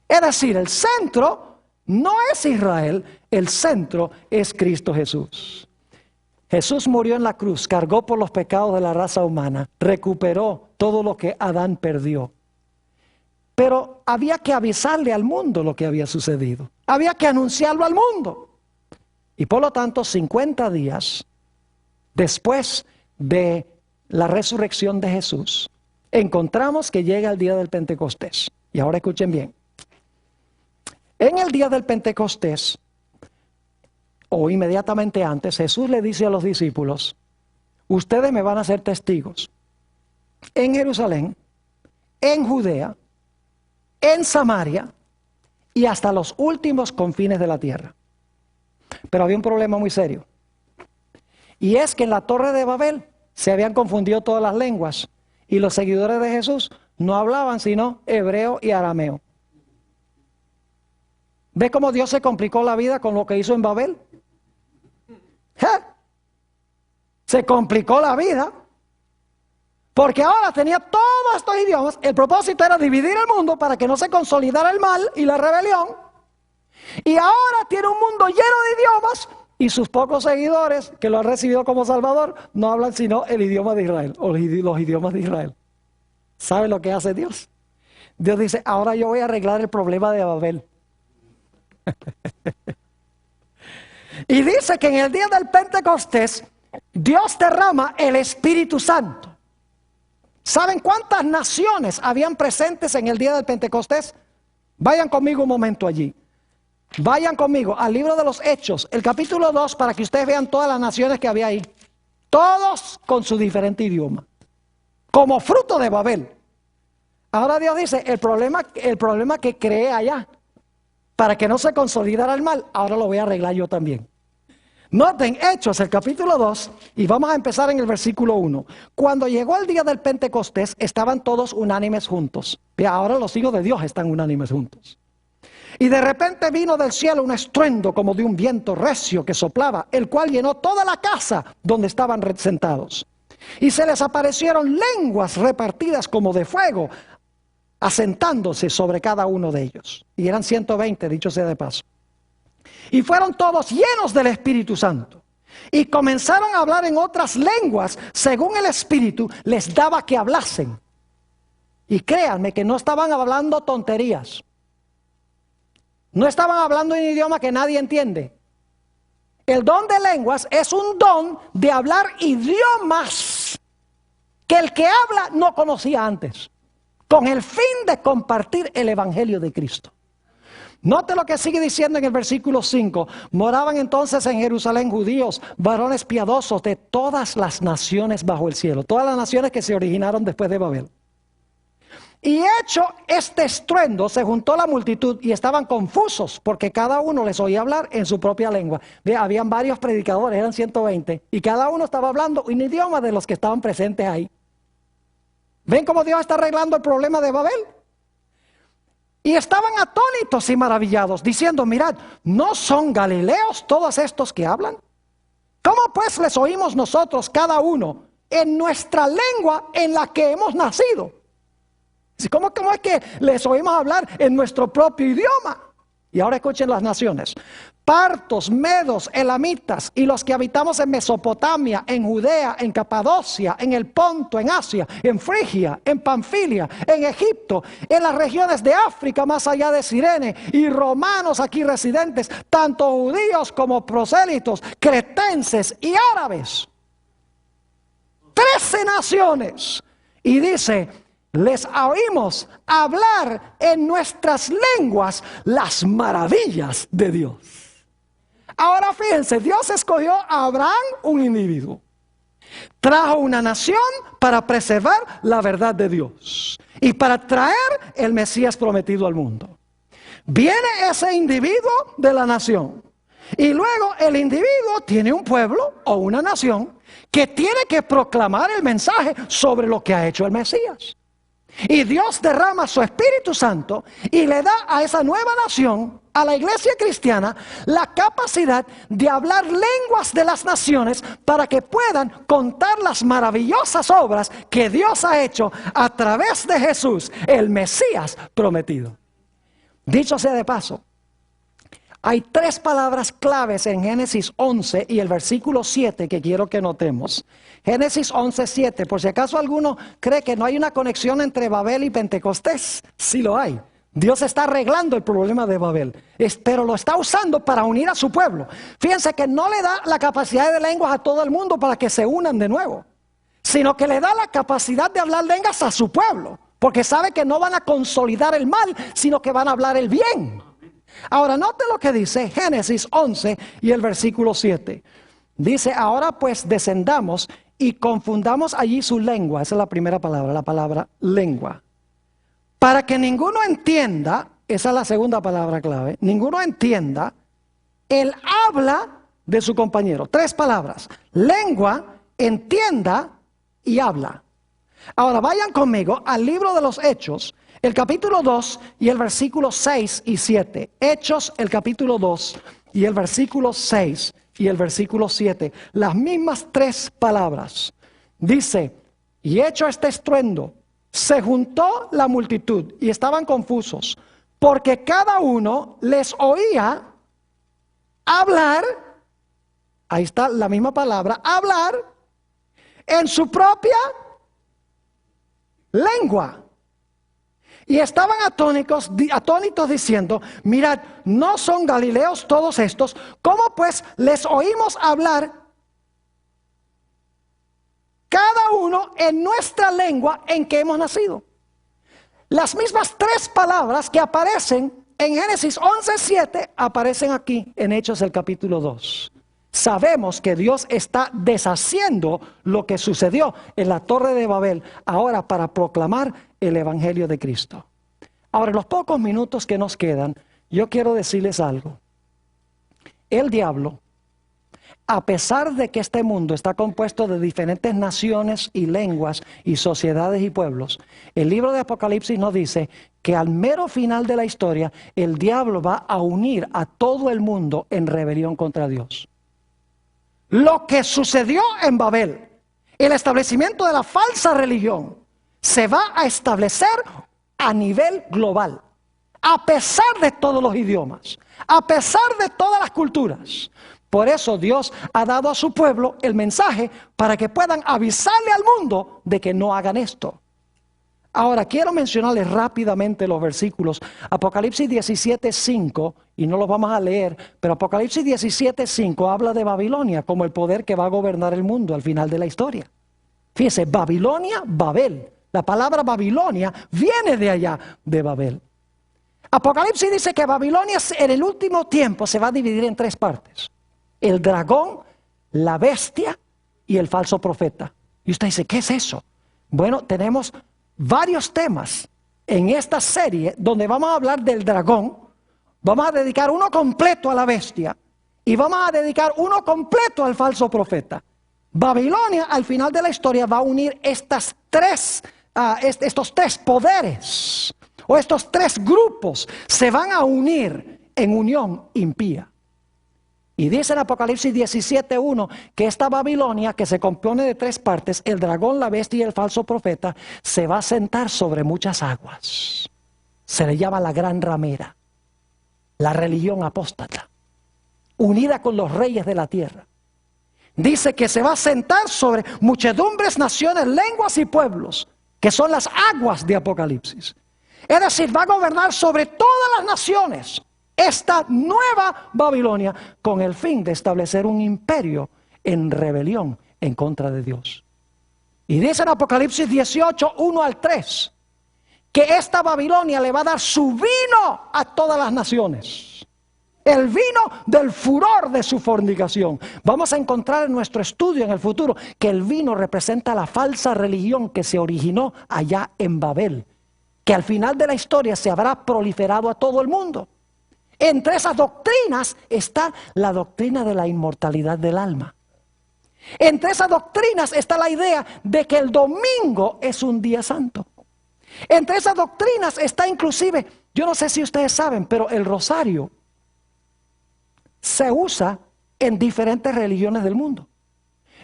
Es decir, el centro no es Israel, el centro es Cristo Jesús. Jesús murió en la cruz, cargó por los pecados de la raza humana, recuperó todo lo que Adán perdió. Pero había que avisarle al mundo lo que había sucedido. Había que anunciarlo al mundo. Y por lo tanto, 50 días después de la resurrección de Jesús, encontramos que llega el día del Pentecostés. Y ahora escuchen bien. En el día del Pentecostés, o inmediatamente antes, Jesús le dice a los discípulos, ustedes me van a ser testigos en Jerusalén, en Judea, en Samaria y hasta los últimos confines de la tierra. Pero había un problema muy serio. Y es que en la Torre de Babel se habían confundido todas las lenguas y los seguidores de Jesús no hablaban sino hebreo y arameo. ¿Ve cómo Dios se complicó la vida con lo que hizo en Babel? Se complicó la vida porque ahora tenía todos estos idiomas. El propósito era dividir el mundo para que no se consolidara el mal y la rebelión. Y ahora tiene un mundo lleno de idiomas y sus pocos seguidores que lo han recibido como Salvador no hablan sino el idioma de Israel o los idiomas de Israel. ¿Sabe lo que hace Dios? Dios dice, ahora yo voy a arreglar el problema de Babel. Y dice que en el día del Pentecostés Dios derrama el Espíritu Santo. ¿Saben cuántas naciones habían presentes en el día del Pentecostés? Vayan conmigo un momento allí. Vayan conmigo al libro de los Hechos, el capítulo 2, para que ustedes vean todas las naciones que había ahí. Todos con su diferente idioma, como fruto de Babel. Ahora Dios dice, el problema que creé allá, para que no se consolidara el mal, ahora lo voy a arreglar yo también. Noten Hechos, el capítulo 2, y vamos a empezar en el versículo 1. Cuando llegó el día del Pentecostés, estaban todos unánimes juntos. Y ahora los hijos de Dios están unánimes juntos. Y de repente vino del cielo un estruendo como de un viento recio que soplaba, el cual llenó toda la casa donde estaban sentados. Y se les aparecieron lenguas repartidas como de fuego, asentándose sobre cada uno de ellos. Y eran 120, dicho sea de paso. Y fueron todos llenos del Espíritu Santo. Y comenzaron a hablar en otras lenguas, según el Espíritu les daba que hablasen. Y créanme que no estaban hablando tonterías. No estaban hablando en un idioma que nadie entiende. El don de lenguas es un don de hablar idiomas que el que habla no conocía antes, con el fin de compartir el Evangelio de Cristo. Note lo que sigue diciendo en el versículo 5. Moraban entonces en Jerusalén judíos, varones piadosos de todas las naciones bajo el cielo. Todas las naciones que se originaron después de Babel. Y hecho este estruendo, se juntó la multitud y estaban confusos, porque cada uno les oía hablar en su propia lengua. Habían varios predicadores, eran 120, y cada uno estaba hablando un idioma de los que estaban presentes ahí. ¿Ven cómo Dios está arreglando el problema de Babel? Y estaban atónitos y maravillados, diciendo, mirad, ¿no son galileos todos estos que hablan? ¿Cómo pues les oímos nosotros cada uno en nuestra lengua en la que hemos nacido? ¿Cómo es que les oímos hablar en nuestro propio idioma? Y ahora escuchen las naciones. Partos, medos, elamitas y los que habitamos en Mesopotamia, en Judea, en Capadocia, en el Ponto, en Asia, en Frigia, en Panfilia, en Egipto, en las regiones de África más allá de Cirene, y romanos aquí residentes, tanto judíos como prosélitos, cretenses y árabes. 13 naciones. Y dice, les oímos hablar en nuestras lenguas las maravillas de Dios. Ahora fíjense, Dios escogió a Abraham, un individuo. Trajo una nación para preservar la verdad de Dios y para traer el Mesías prometido al mundo. Viene ese individuo de la nación y luego el individuo tiene un pueblo o una nación que tiene que proclamar el mensaje sobre lo que ha hecho el Mesías. Y Dios derrama su Espíritu Santo y le da a esa nueva nación, a la iglesia cristiana, la capacidad de hablar lenguas de las naciones para que puedan contar las maravillosas obras que Dios ha hecho a través de Jesús, el Mesías prometido. Dicho sea de paso, hay 3 palabras claves en Génesis 11 y el versículo 7 que quiero que notemos. Génesis 11, 7, por si acaso alguno cree que no hay una conexión entre Babel y Pentecostés, sí lo hay. Dios está arreglando el problema de Babel, pero lo está usando para unir a su pueblo. Fíjense que no le da la capacidad de lenguas a todo el mundo para que se unan de nuevo, sino que le da la capacidad de hablar lenguas a su pueblo, porque sabe que no van a consolidar el mal, sino que van a hablar el bien. Ahora note lo que dice Génesis 11 y el versículo 7. Dice, ahora pues descendamos y confundamos allí su lengua. Esa es la primera palabra, la palabra lengua. Para que ninguno entienda, esa es la segunda palabra clave, ninguno entienda el habla de su compañero. 3 palabras, lengua, entienda y habla. Ahora vayan conmigo al libro de los Hechos, el capítulo 2 y el versículo 6 y 7. Hechos, el capítulo 2 y el versículo 6 y el versículo 7. Las mismas 3 palabras. Dice, y hecho este estruendo, se juntó la multitud y estaban confusos, porque cada uno les oía hablar, ahí está la misma palabra, hablar en su propia lengua. Y estaban atónitos diciendo, mirad, ¿no son galileos todos estos? ¿Cómo pues les oímos hablar cada uno en nuestra lengua en que hemos nacido. Las mismas tres palabras que aparecen en Génesis 11:7 aparecen aquí en Hechos el capítulo 2. Sabemos que Dios está deshaciendo lo que sucedió en la Torre de Babel ahora para proclamar el Evangelio de Cristo. Ahora, en los pocos minutos que nos quedan, yo quiero decirles algo. El diablo, a pesar de que este mundo está compuesto de diferentes naciones y lenguas y sociedades y pueblos, el libro de Apocalipsis nos dice que al mero final de la historia, el diablo va a unir a todo el mundo en rebelión contra Dios. Lo que sucedió en Babel, el establecimiento de la falsa religión, se va a establecer a nivel global, a pesar de todos los idiomas, a pesar de todas las culturas. Por eso Dios ha dado a su pueblo el mensaje para que puedan avisarle al mundo de que no hagan esto. Ahora, quiero mencionarles rápidamente los versículos. Apocalipsis 17:5, y no los vamos a leer, pero Apocalipsis 17:5 habla de Babilonia como el poder que va a gobernar el mundo al final de la historia. Fíjese, Babilonia, Babel. La palabra Babilonia viene de allá, de Babel. Apocalipsis dice que Babilonia en el último tiempo se va a dividir en tres partes: el dragón, la bestia y el falso profeta. Y usted dice, ¿qué es eso? Bueno, tenemos varios temas en esta serie donde vamos a hablar del dragón. Vamos a dedicar uno completo a la bestia y vamos a dedicar uno completo al falso profeta. Babilonia al final de la historia va a unir estos tres poderes, o estos tres grupos se van a unir en unión impía. Y dice en Apocalipsis 17:1 que esta Babilonia, que se compone de tres partes, el dragón, la bestia y el falso profeta, se va a sentar sobre muchas aguas. Se le llama la gran ramera, la religión apóstata, unida con los reyes de la tierra. Dice que se va a sentar sobre muchedumbres, naciones, lenguas y pueblos, que son las aguas de Apocalipsis. Es decir, va a gobernar sobre todas las naciones esta nueva Babilonia, con el fin de establecer un imperio en rebelión en contra de Dios. Y dice en Apocalipsis 18:1-3 que esta Babilonia le va a dar su vino a todas las naciones, el vino del furor de su fornicación. Vamos a encontrar en nuestro estudio en el futuro que el vino representa la falsa religión que se originó allá en Babel, que al final de la historia se habrá proliferado a todo el mundo. Entre esas doctrinas está la doctrina de la inmortalidad del alma. Entre esas doctrinas está la idea de que el domingo es un día santo. Entre esas doctrinas está inclusive, yo no sé si ustedes saben, pero el rosario se usa en diferentes religiones del mundo.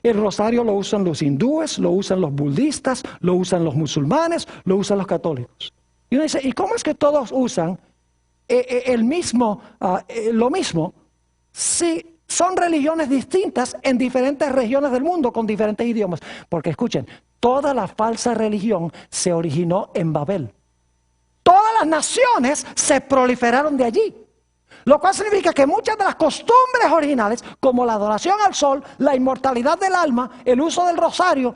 El rosario lo usan los hindúes, lo usan los budistas, lo usan los musulmanes, lo usan los católicos. Y uno dice, ¿y cómo es que todos usan lo mismo, si son religiones distintas en diferentes regiones del mundo con diferentes idiomas? Porque escuchen, toda la falsa religión se originó en Babel. Todas las naciones se proliferaron de allí. Lo cual significa que muchas de las costumbres originales, como la adoración al sol, la inmortalidad del alma, el uso del rosario,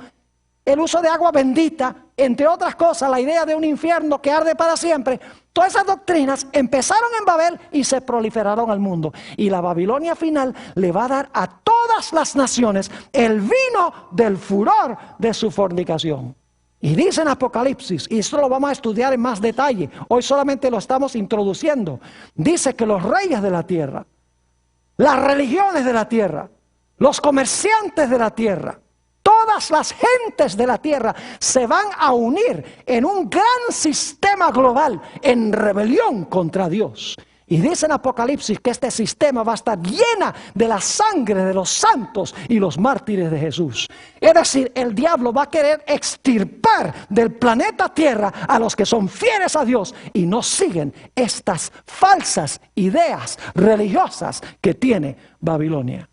el uso de agua bendita, entre otras cosas, la idea de un infierno que arde para siempre, todas esas doctrinas empezaron en Babel y se proliferaron al mundo. Y la Babilonia final le va a dar a todas las naciones el vino del furor de su fornicación. Y dice en Apocalipsis, y esto lo vamos a estudiar en más detalle, hoy solamente lo estamos introduciendo, dice que los reyes de la tierra, las religiones de la tierra, los comerciantes de la tierra, todas las gentes de la tierra se van a unir en un gran sistema global en rebelión contra Dios. Y dice en Apocalipsis que este sistema va a estar llena de la sangre de los santos y los mártires de Jesús. Es decir, el diablo va a querer extirpar del planeta Tierra a los que son fieles a Dios y no siguen estas falsas ideas religiosas que tiene Babilonia.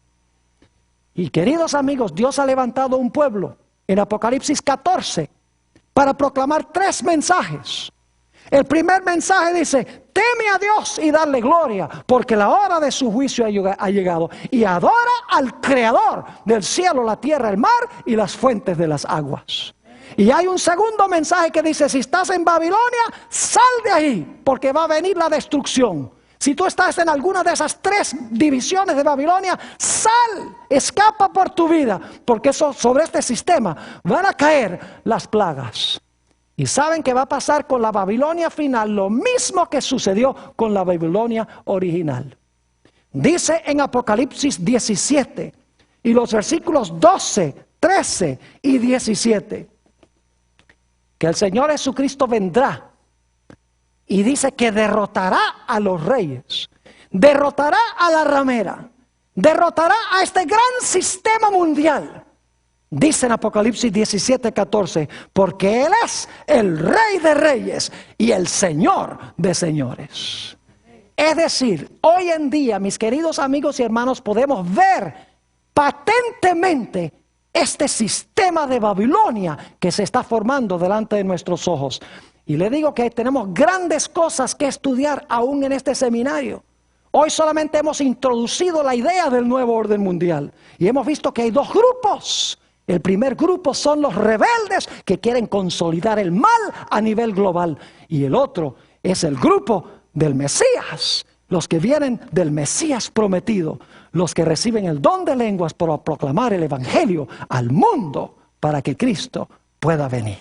Y queridos amigos, Dios ha levantado un pueblo en Apocalipsis 14 para proclamar tres mensajes. El primer mensaje dice, teme a Dios y darle gloria, porque la hora de su juicio ha llegado. Y adora al Creador del cielo, la tierra, el mar y las fuentes de las aguas. Y hay un segundo mensaje que dice: si estás en Babilonia, sal de ahí, porque va a venir la destrucción. Si tú estás en alguna de esas 3 divisiones de Babilonia, sal, escapa por tu vida, porque sobre este sistema van a caer las plagas. Y saben que va a pasar con la Babilonia final lo mismo que sucedió con la Babilonia original. Dice en Apocalipsis 17 y los versículos 12, 13 y 17 que el Señor Jesucristo vendrá. Y dice que derrotará a los reyes, derrotará a la ramera, derrotará a este gran sistema mundial. Dice en Apocalipsis 17, 14, porque Él es el Rey de reyes y el Señor de señores. Es decir, hoy en día, mis queridos amigos y hermanos, podemos ver patentemente este sistema de Babilonia que se está formando delante de nuestros ojos. Y le digo que tenemos grandes cosas que estudiar aún en este seminario. Hoy solamente hemos introducido la idea del nuevo orden mundial. Y hemos visto que hay 2 grupos. El primer grupo son los rebeldes que quieren consolidar el mal a nivel global. Y el otro es el grupo del Mesías. Los que vienen del Mesías prometido. Los que reciben el don de lenguas para proclamar el evangelio al mundo para que Cristo pueda venir.